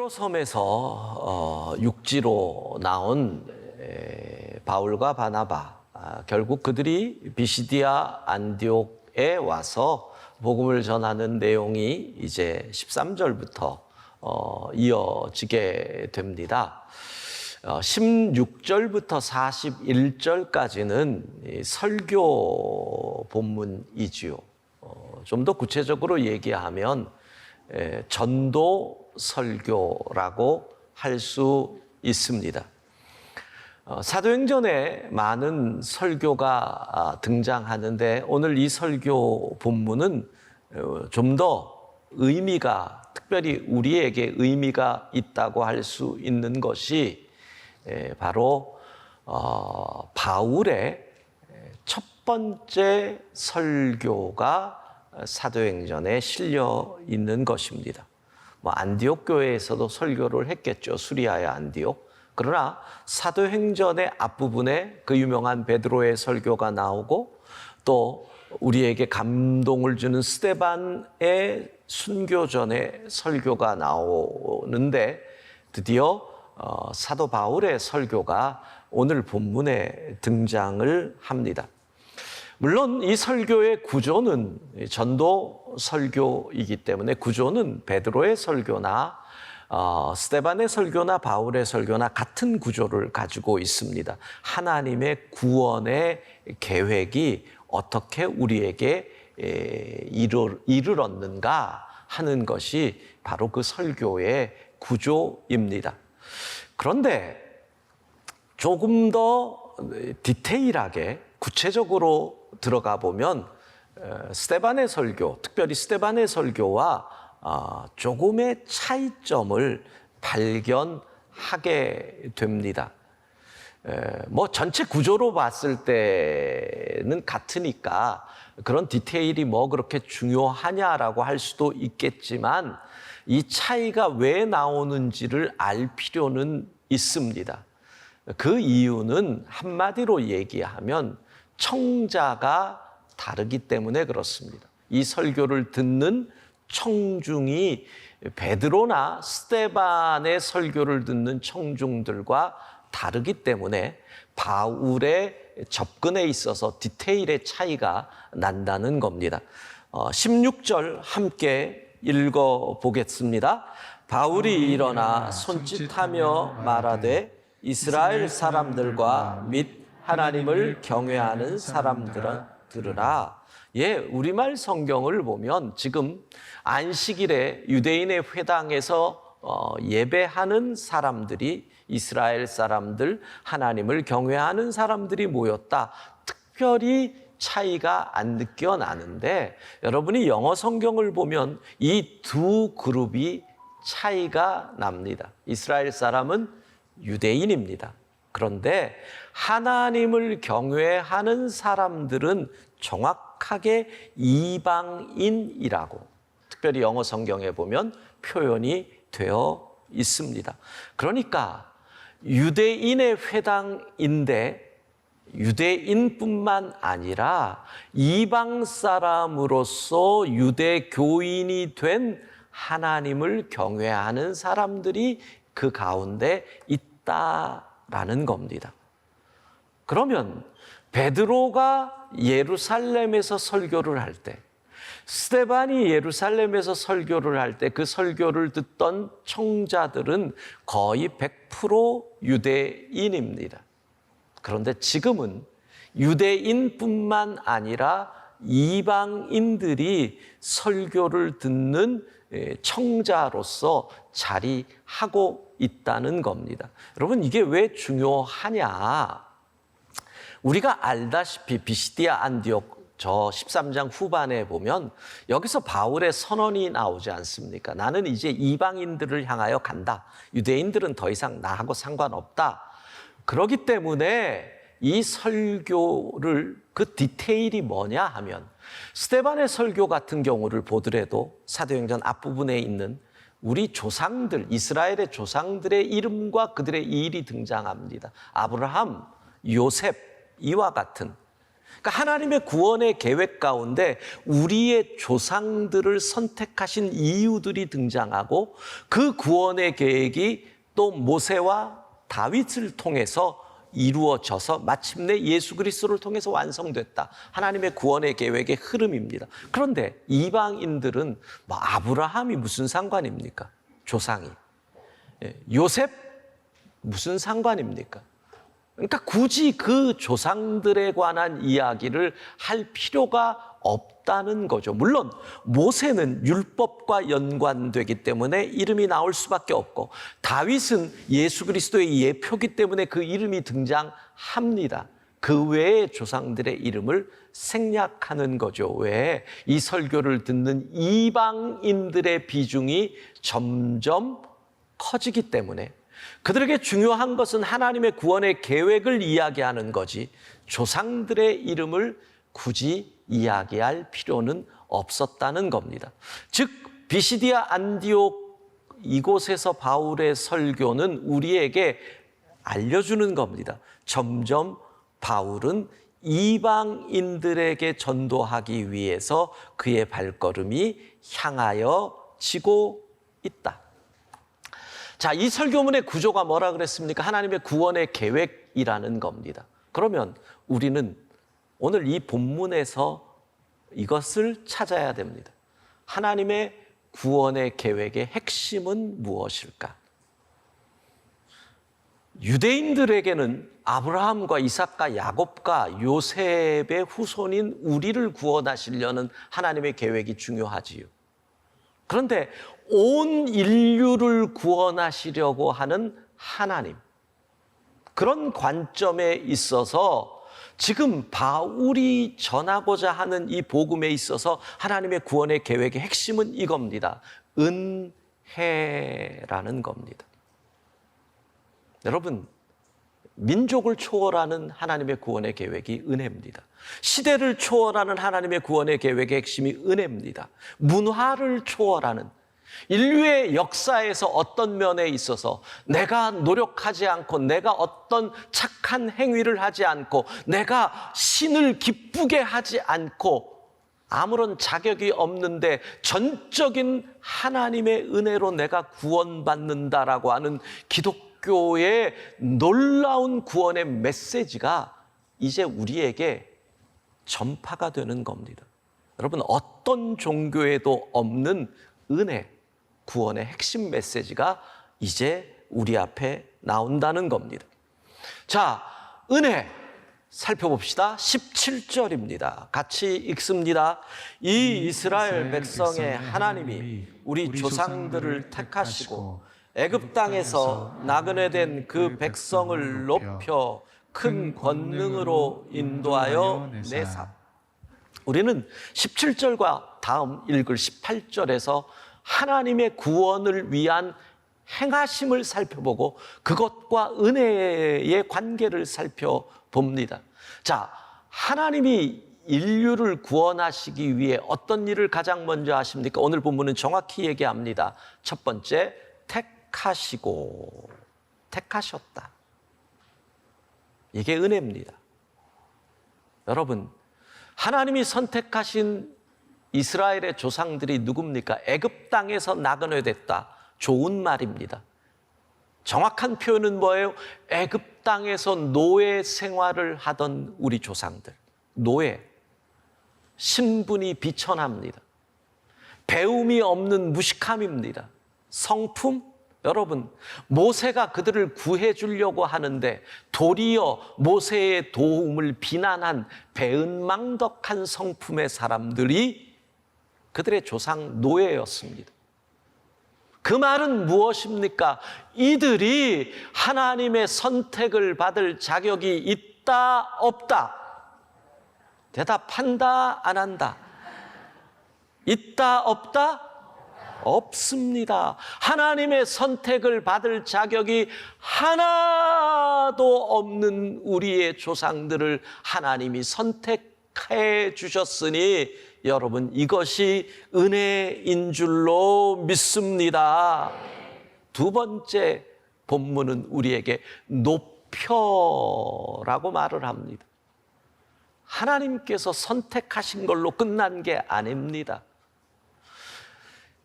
드디어 섬에서 육지로 나온 바울과 바나바, 결국 그들이 비시디아 안디옥에 와서 복음을 전하는 내용이 이제 13절부터 이어지게 됩니다. 16절부터 41절까지는 설교 본문이지요. 좀 더 구체적으로 얘기하면 전도 설교라고 할 수 있습니다. 사도행전에 많은 설교가 등장하는데 오늘 이 설교 본문은 좀 더 의미가, 특별히 우리에게 의미가 있다고 할 수 있는 것이 바로 바울의 첫 번째 설교가 사도행전에 실려 있는 것입니다. 안디옥 교회에서도 설교를 했겠죠. 수리아의 안디옥. 그러나 사도행전의 앞부분에 그 유명한 베드로의 설교가 나오고 또 우리에게 감동을 주는 스데반의 순교전의 설교가 나오는데 드디어 사도 바울의 설교가 오늘 본문에 등장을 합니다. 물론 이 설교의 구조는 전도 설교이기 때문에 구조는 베드로의 설교나 스데반의 설교나 바울의 설교나 같은 구조를 가지고 있습니다. 하나님의 구원의 계획이 어떻게 우리에게 이르렀는가 하는 것이 바로 그 설교의 구조입니다. 그런데 조금 더 디테일하게 구체적으로 들어가 보면 스데반의 설교, 특별히 스데반의 설교와 조금의 차이점을 발견하게 됩니다. 전체 구조로 봤을 때는 같으니까 그런 디테일이 그렇게 중요하냐라고 할 수도 있겠지만 이 차이가 왜 나오는지를 알 필요는 있습니다. 그 이유는 한마디로 얘기하면 청자가 다르기 때문에 그렇습니다. 이 설교를 듣는 청중이 베드로나 스데반의 설교를 듣는 청중들과 다르기 때문에 바울의 접근에 있어서 디테일의 차이가 난다는 겁니다. 16절 함께 읽어보겠습니다. 바울이 일어나 손짓하며 말하되 이스라엘 사람들과 및 하나님을 경외하는 사람들은 들으라. 우리말 성경을 보면 지금 안식일에 유대인의 회당에서 예배하는 사람들이 이스라엘 사람들, 하나님을 경외하는 사람들이 모였다. 특별히 차이가 안 느껴나는데 여러분이 영어 성경을 보면 이 두 그룹이 차이가 납니다. 이스라엘 사람은 유대인입니다. 그런데 하나님을 경외하는 사람들은 정확하게 이방인이라고 특별히 영어 성경에 보면 표현이 되어 있습니다. 그러니까 유대인의 회당인데 유대인뿐만 아니라 이방 사람으로서 유대교인이 된 하나님을 경외하는 사람들이 그 가운데 있다라는 겁니다. 그러면 베드로가 예루살렘에서 설교를 할 때, 스데반이 예루살렘에서 설교를 할 때 그 설교를 듣던 청자들은 거의 100% 유대인입니다. 그런데 지금은 유대인뿐만 아니라 이방인들이 설교를 듣는 청자로서 자리하고 있다는 겁니다. 여러분, 이게 왜 중요하냐? 우리가 알다시피 비시디아 안디옥 저 13장 후반에 보면 여기서 바울의 선언이 나오지 않습니까? 나는 이제 이방인들을 향하여 간다. 유대인들은 더 이상 나하고 상관없다. 그렇기 때문에 이 설교를 그 디테일이 뭐냐 하면 스데반의 설교 같은 경우를 보더라도 사도행전 앞부분에 있는 우리 조상들, 이스라엘의 조상들의 이름과 그들의 일이 등장합니다. 아브라함, 요셉, 이와 같은 그러니까 하나님의 구원의 계획 가운데 우리의 조상들을 선택하신 이유들이 등장하고 그 구원의 계획이 또 모세와 다윗을 통해서 이루어져서 마침내 예수 그리스도를 통해서 완성됐다. 하나님의 구원의 계획의 흐름입니다. 그런데 이방인들은 뭐 아브라함이 무슨 상관입니까? 조상이. 요셉 무슨 상관입니까? 그러니까 굳이 그 조상들에 관한 이야기를 할 필요가 없다는 거죠. 물론 모세는 율법과 연관되기 때문에 이름이 나올 수밖에 없고 다윗은 예수 그리스도의 예표기 때문에 그 이름이 등장합니다. 그 외의 조상들의 이름을 생략하는 거죠. 왜? 이 설교를 듣는 이방인들의 비중이 점점 커지기 때문에 그들에게 중요한 것은 하나님의 구원의 계획을 이야기하는 거지 조상들의 이름을 굳이 이야기할 필요는 없었다는 겁니다. 즉 비시디아 안디옥 이곳에서 바울의 설교는 우리에게 알려주는 겁니다. 점점 바울은 이방인들에게 전도하기 위해서 그의 발걸음이 향하여지고 있다. 자, 이 설교문의 구조가 뭐라 그랬습니까? 하나님의 구원의 계획이라는 겁니다. 그러면 우리는 오늘 이 본문에서 이것을 찾아야 됩니다. 하나님의 구원의 계획의 핵심은 무엇일까? 유대인들에게는 아브라함과 이삭과 야곱과 요셉의 후손인 우리를 구원하시려는 하나님의 계획이 중요하지요. 그런데 온 인류를 구원하시려고 하는 하나님, 그런 관점에 있어서 지금 바울이 전하고자 하는 이 복음에 있어서 하나님의 구원의 계획의 핵심은 이겁니다. 은혜라는 겁니다. 여러분, 민족을 초월하는 하나님의 구원의 계획이 은혜입니다. 시대를 초월하는 하나님의 구원의 계획의 핵심이 은혜입니다. 문화를 초월하는 인류의 역사에서 어떤 면에 있어서 내가 노력하지 않고 내가 어떤 착한 행위를 하지 않고 내가 신을 기쁘게 하지 않고 아무런 자격이 없는데 전적인 하나님의 은혜로 내가 구원받는다라고 하는 기독교의 놀라운 구원의 메시지가 이제 우리에게 전파가 되는 겁니다. 여러분, 어떤 종교에도 없는 은혜, 구원의 핵심 메시지가 이제 우리 앞에 나온다는 겁니다. 자, 은혜 살펴봅시다. 17절입니다. 같이 읽습니다. 이 이스라엘 백성의 하나님이 우리 조상들을 택하시고 애굽 땅에서 나그네 된 그 백성을 높여 큰 권능으로 인도하여 내사. 우리는 17절과 다음 읽을 18절에서 하나님의 구원을 위한 행하심을 살펴보고 그것과 은혜의 관계를 살펴봅니다. 자, 하나님이 인류를 구원하시기 위해 어떤 일을 가장 먼저 하십니까? 오늘 본문은 정확히 얘기합니다. 첫 번째, 택하시고 택하셨다. 이게 은혜입니다. 여러분, 하나님이 선택하신 이스라엘의 조상들이 누굽니까? 애굽 땅에서 나그네 됐다. 좋은 말입니다. 정확한 표현은 뭐예요? 애굽 땅에서 노예 생활을 하던 우리 조상들. 노예. 신분이 비천합니다. 배움이 없는 무식함입니다. 성품? 여러분, 모세가 그들을 구해 주려고 하는데 도리어 모세의 도움을 비난한 배은망덕한 성품의 사람들이 그들의 조상 노예였습니다. 그 말은 무엇입니까? 이들이 하나님의 선택을 받을 자격이 있다, 없다? 대답한다, 안 한다? 있다, 없다? 없습니다. 하나님의 선택을 받을 자격이 하나도 없는 우리의 조상들을 하나님이 선택해 주셨으니 여러분, 이것이 은혜인 줄로 믿습니다. 두 번째 본문은 우리에게 높여라고 말을 합니다. 하나님께서 선택하신 걸로 끝난 게 아닙니다.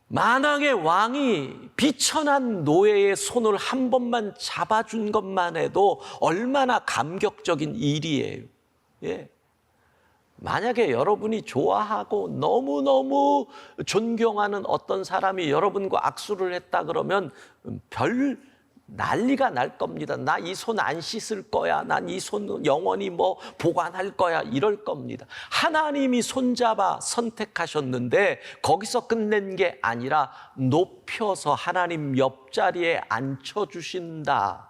만왕의 왕이 비천한 노예의 손을 한 번만 잡아준 것만 해도 얼마나 감격적인 일이에요. 예. 만약에 여러분이 좋아하고 너무너무 존경하는 어떤 사람이 여러분과 악수를 했다 그러면 별 난리가 날 겁니다. 나 이 손 안 씻을 거야. 난 이 손 영원히 뭐 보관할 거야. 이럴 겁니다. 하나님이 손잡아 선택하셨는데 거기서 끝낸 게 아니라 높여서 하나님 옆자리에 앉혀주신다.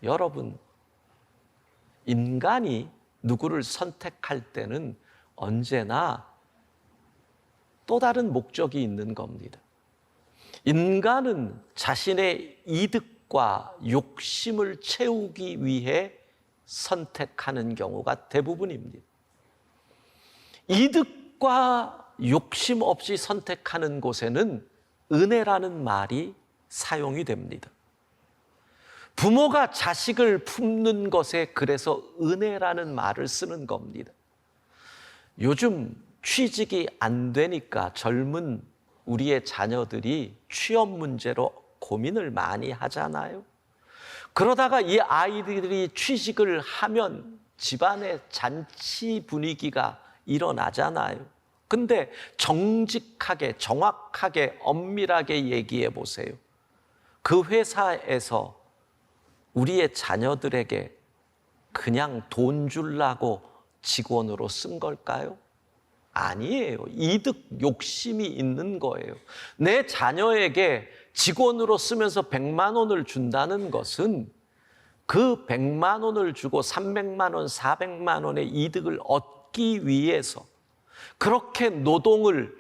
여러분, 인간이 누구를 선택할 때는 언제나 또 다른 목적이 있는 겁니다. 인간은 자신의 이득과 욕심을 채우기 위해 선택하는 경우가 대부분입니다. 이득과 욕심 없이 선택하는 곳에는 은혜라는 말이 사용이 됩니다. 부모가 자식을 품는 것에 그래서 은혜라는 말을 쓰는 겁니다. 요즘 취직이 안 되니까 젊은 우리의 자녀들이 취업 문제로 고민을 많이 하잖아요. 그러다가 이 아이들이 취직을 하면 집안의 잔치 분위기가 일어나잖아요. 근데 정직하게, 정확하게, 엄밀하게 얘기해 보세요. 그 회사에서 우리의 자녀들에게 그냥 돈 주려고 직원으로 쓴 걸까요? 아니에요. 이득 욕심이 있는 거예요. 내 자녀에게 직원으로 쓰면서 100만 원을 준다는 것은 그 100만 원을 주고 300만 원, 400만 원의 이득을 얻기 위해서 그렇게 노동을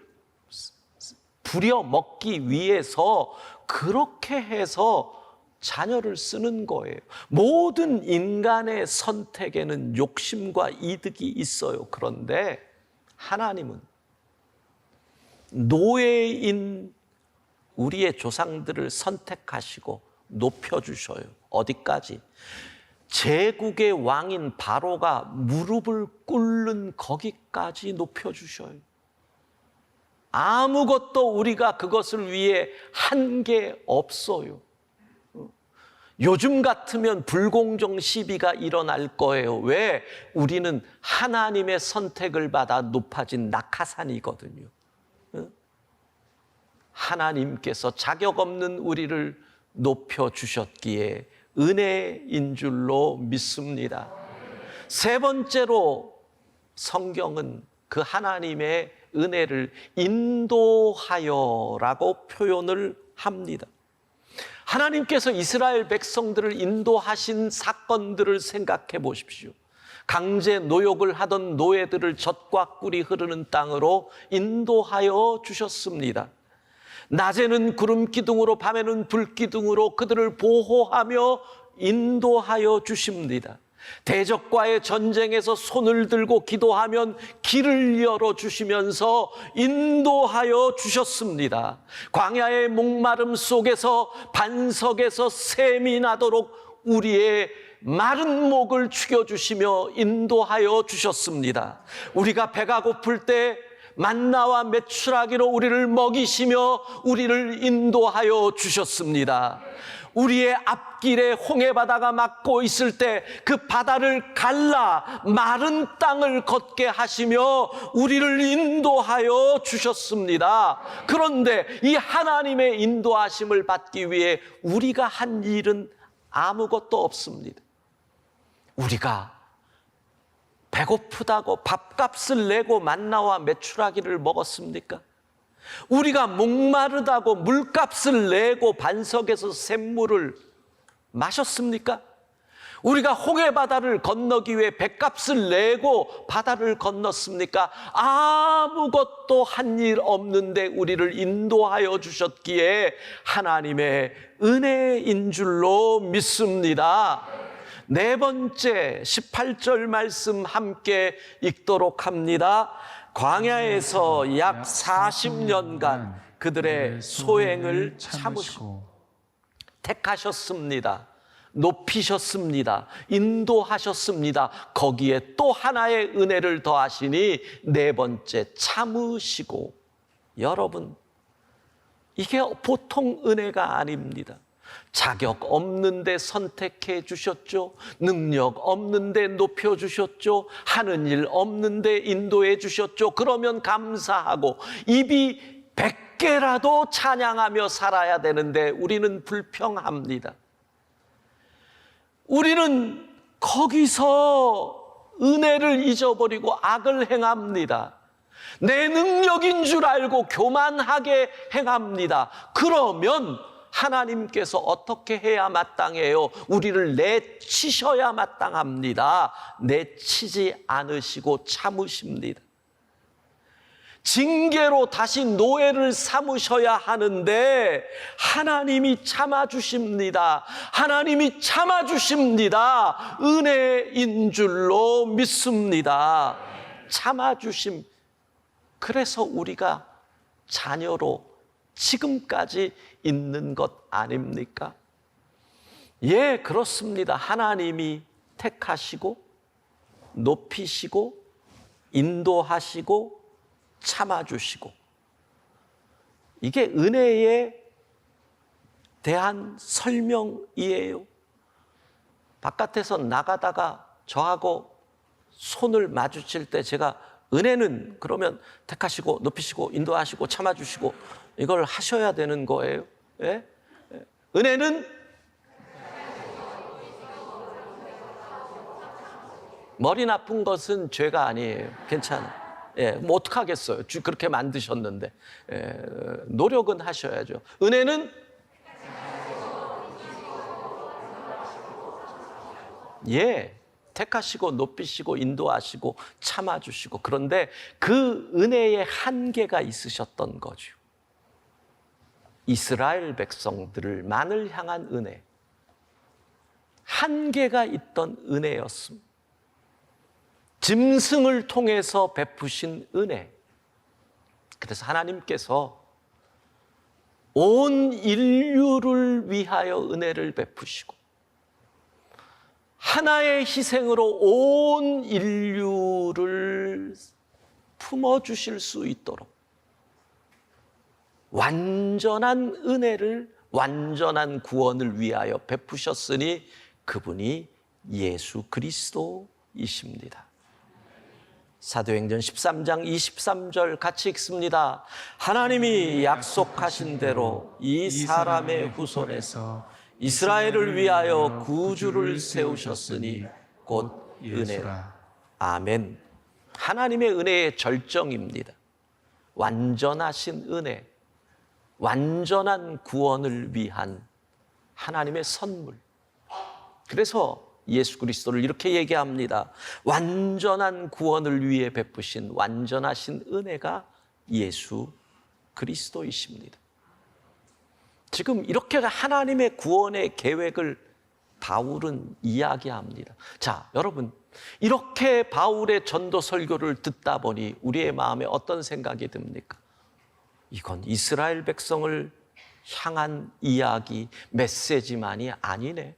부려먹기 위해서 그렇게 해서 자녀를 쓰는 거예요. 모든 인간의 선택에는 욕심과 이득이 있어요. 그런데 하나님은 노예인 우리의 조상들을 선택하시고 높여주셔요. 어디까지? 제국의 왕인 바로가 무릎을 꿇는 거기까지 높여주셔요. 아무것도 우리가 그것을 위해 한 게 없어요. 요즘 같으면 불공정 시비가 일어날 거예요. 왜? 우리는 하나님의 선택을 받아 높아진 낙하산이거든요. 하나님께서 자격 없는 우리를 높여주셨기에 은혜인 줄로 믿습니다. 세 번째로 성경은 그 하나님의 은혜를 인도하여라고 표현을 합니다. 하나님께서 이스라엘 백성들을 인도하신 사건들을 생각해 보십시오. 강제 노역을 하던 노예들을 젖과 꿀이 흐르는 땅으로 인도하여 주셨습니다. 낮에는 구름 기둥으로 밤에는 불 기둥으로 그들을 보호하며 인도하여 주십니다. 대적과의 전쟁에서 손을 들고 기도하면 길을 열어주시면서 인도하여 주셨습니다. 광야의 목마름 속에서 반석에서 샘이 나도록 우리의 마른 목을 죽여주시며 인도하여 주셨습니다. 우리가 배가 고플 때 만나와 메추라기로 우리를 먹이시며 우리를 인도하여 주셨습니다. 우리의 앞길에 홍해바다가 막고 있을 때 그 바다를 갈라 마른 땅을 걷게 하시며 우리를 인도하여 주셨습니다. 그런데 이 하나님의 인도하심을 받기 위해 우리가 한 일은 아무것도 없습니다. 우리가 배고프다고 밥값을 내고 만나와 메추라기를 먹었습니까? 우리가 목마르다고 물값을 내고 반석에서 샘물을 마셨습니까? 우리가 홍해바다를 건너기 위해 배값을 내고 바다를 건넜습니까? 아무것도 한 일 없는데 우리를 인도하여 주셨기에 하나님의 은혜인 줄로 믿습니다. 네 번째 18절 말씀 함께 읽도록 합니다. 광야에서 약 40년간 그들의 소행을 참으시고 택하셨습니다. 높이셨습니다. 인도하셨습니다. 거기에 또 하나의 은혜를 더하시니 네 번째 참으시고. 여러분, 이게 보통 은혜가 아닙니다. 자격 없는데 선택해 주셨죠. 능력 없는데 높여 주셨죠. 하는 일 없는데 인도해 주셨죠. 그러면 감사하고 입이 100개라도 찬양하며 살아야 되는데 우리는 불평합니다. 우리는 거기서 은혜를 잊어버리고 악을 행합니다. 내 능력인 줄 알고 교만하게 행합니다. 그러면 하나님께서 어떻게 해야 마땅해요? 우리를 내치셔야 마땅합니다. 내치지 않으시고 참으십니다. 징계로 다시 노예를 삼으셔야 하는데 하나님이 참아주십니다. 하나님이 참아주십니다. 은혜인 줄로 믿습니다. 참아주심. 그래서 우리가 자녀로 지금까지 있는 것 아닙니까? 예, 그렇습니다. 하나님이 택하시고 높이시고 인도하시고 참아주시고, 이게 은혜에 대한 설명이에요. 바깥에서 나가다가 저하고 손을 마주칠 때 제가 은혜는 그러면 택하시고 높이시고 인도하시고 참아주시고 이걸 하셔야 되는 거예요. 예? 은혜는 머리 나쁜 것은 죄가 아니에요. 괜찮아요. 예, 뭐 어떡하겠어요. 그렇게 만드셨는데. 예, 노력은 하셔야죠. 은혜는 예, 택하시고 높이시고 인도하시고 참아주시고, 그런데 그 은혜의 한계가 있으셨던 거죠. 이스라엘 백성들만을 향한 은혜, 한계가 있던 은혜였습니다. 짐승을 통해서 베푸신 은혜. 그래서 하나님께서 온 인류를 위하여 은혜를 베푸시고 하나의 희생으로 온 인류를 품어주실 수 있도록 완전한 은혜를, 완전한 구원을 위하여 베푸셨으니 그분이 예수 그리스도이십니다. 사도행전 13장 23절 같이 읽습니다. 하나님이 약속하신 대로 이 사람의 후손에서 이스라엘을 위하여 구주를 세우셨으니 곧 은혜라. 아멘. 하나님의 은혜의 절정입니다. 완전하신 은혜, 완전한 구원을 위한 하나님의 선물. 그래서 예수 그리스도를 이렇게 얘기합니다. 완전한 구원을 위해 베푸신 완전하신 은혜가 예수 그리스도이십니다. 지금 이렇게 하나님의 구원의 계획을 바울은 이야기합니다. 자, 여러분, 이렇게 바울의 전도 설교를 듣다 보니 우리의 마음에 어떤 생각이 듭니까? 이건 이스라엘 백성을 향한 이야기, 메시지만이 아니네.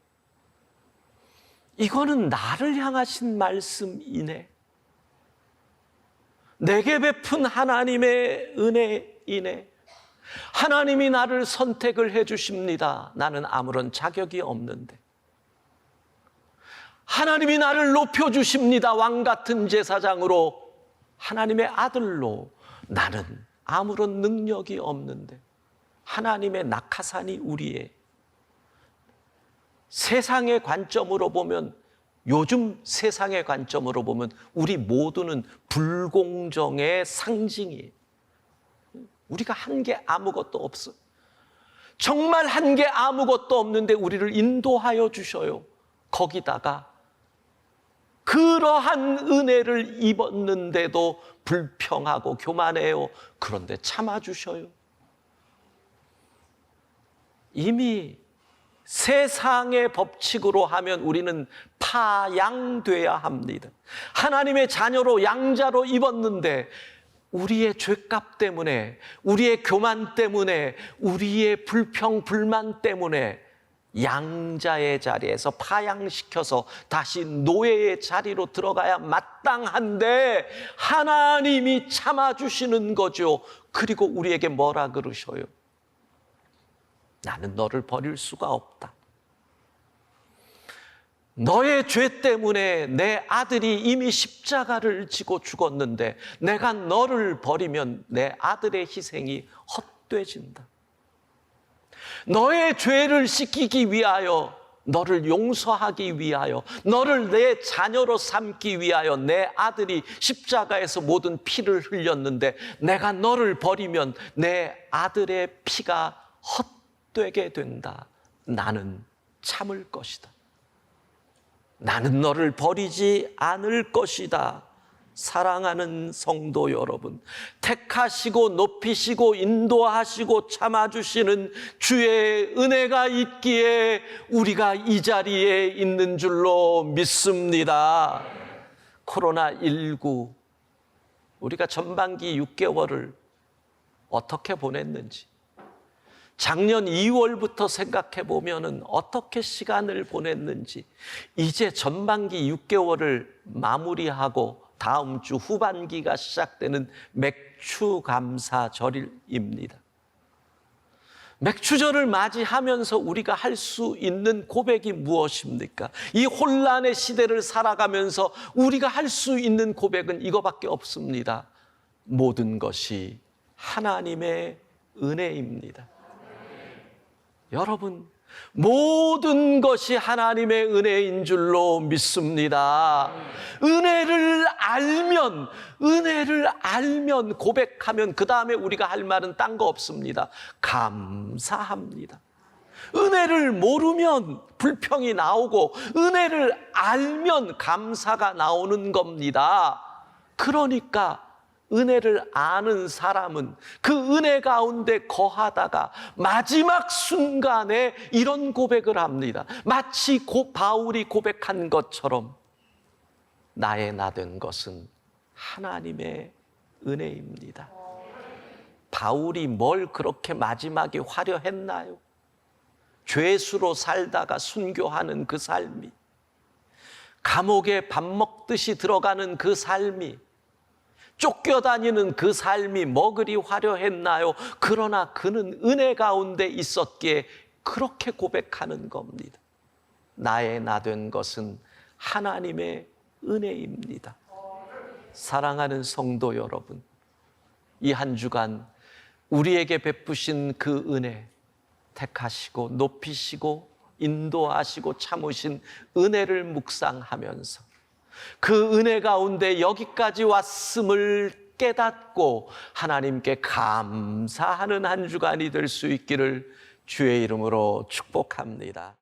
이거는 나를 향하신 말씀이네. 내게 베푼 하나님의 은혜이네. 하나님이 나를 선택을 해 주십니다. 나는 아무런 자격이 없는데. 하나님이 나를 높여 주십니다. 왕 같은 제사장으로, 하나님의 아들로. 나는 아무런 능력이 없는데 하나님의 낙하산이 우리의, 세상의 관점으로 보면, 요즘 세상의 관점으로 보면 우리 모두는 불공정의 상징이에요. 우리가 한 게 아무것도 없어. 정말 한 게 아무것도 없는데 우리를 인도하여 주셔요. 거기다가 그러한 은혜를 입었는데도 불평하고 교만해요. 그런데 참아주셔요. 이미 세상의 법칙으로 하면 우리는 파양돼야 합니다. 하나님의 자녀로, 양자로 입었는데 우리의 죄값 때문에, 우리의 교만 때문에, 우리의 불평, 불만 때문에 양자의 자리에서 파양시켜서 다시 노예의 자리로 들어가야 마땅한데 하나님이 참아주시는 거죠. 그리고 우리에게 뭐라 그러셔요? 나는 너를 버릴 수가 없다. 너의 죄 때문에 내 아들이 이미 십자가를 지고 죽었는데 내가 너를 버리면 내 아들의 희생이 헛되진다. 너의 죄를 씻기기 위하여, 너를 용서하기 위하여, 너를 내 자녀로 삼기 위하여 내 아들이 십자가에서 모든 피를 흘렸는데 내가 너를 버리면 내 아들의 피가 헛되게 된다. 나는 참을 것이다. 나는 너를 버리지 않을 것이다. 사랑하는 성도 여러분, 택하시고 높이시고 인도하시고 참아주시는 주의 은혜가 있기에 우리가 이 자리에 있는 줄로 믿습니다. 코로나19, 우리가 전반기 6개월을 어떻게 보냈는지, 작년 2월부터 생각해 보면은 어떻게 시간을 보냈는지, 이제 전반기 6개월을 마무리하고 다음 주 후반기가 시작되는 맥추감사절입니다. 맥추절을 맞이하면서 우리가 할 수 있는 고백이 무엇입니까? 이 혼란의 시대를 살아가면서 우리가 할 수 있는 고백은 이거밖에 없습니다. 모든 것이 하나님의 은혜입니다. 여러분, 모든 것이 하나님의 은혜인 줄로 믿습니다. 은혜를 알면 고백하면 그 다음에 우리가 할 말은 딴 거 없습니다. 감사합니다. 은혜를 모르면 불평이 나오고 은혜를 알면 감사가 나오는 겁니다. 그러니까 은혜를 아는 사람은 그 은혜 가운데 거하다가 마지막 순간에 이런 고백을 합니다. 마치 바울이 고백한 것처럼 나의 나 된 것은 하나님의 은혜입니다. 바울이 뭘 그렇게 마지막에 화려했나요? 죄수로 살다가 순교하는 그 삶이, 감옥에 밥 먹듯이 들어가는 그 삶이, 쫓겨다니는 그 삶이 뭐 그리 화려했나요? 그러나 그는 은혜 가운데 있었기에 그렇게 고백하는 겁니다. 나의 나 된 것은 하나님의 은혜입니다. 사랑하는 성도 여러분, 이 한 주간 우리에게 베푸신 그 은혜, 택하시고 높이시고 인도하시고 참으신 은혜를 묵상하면서 그 은혜 가운데 여기까지 왔음을 깨닫고 하나님께 감사하는 한 주간이 될 수 있기를 주의 이름으로 축복합니다.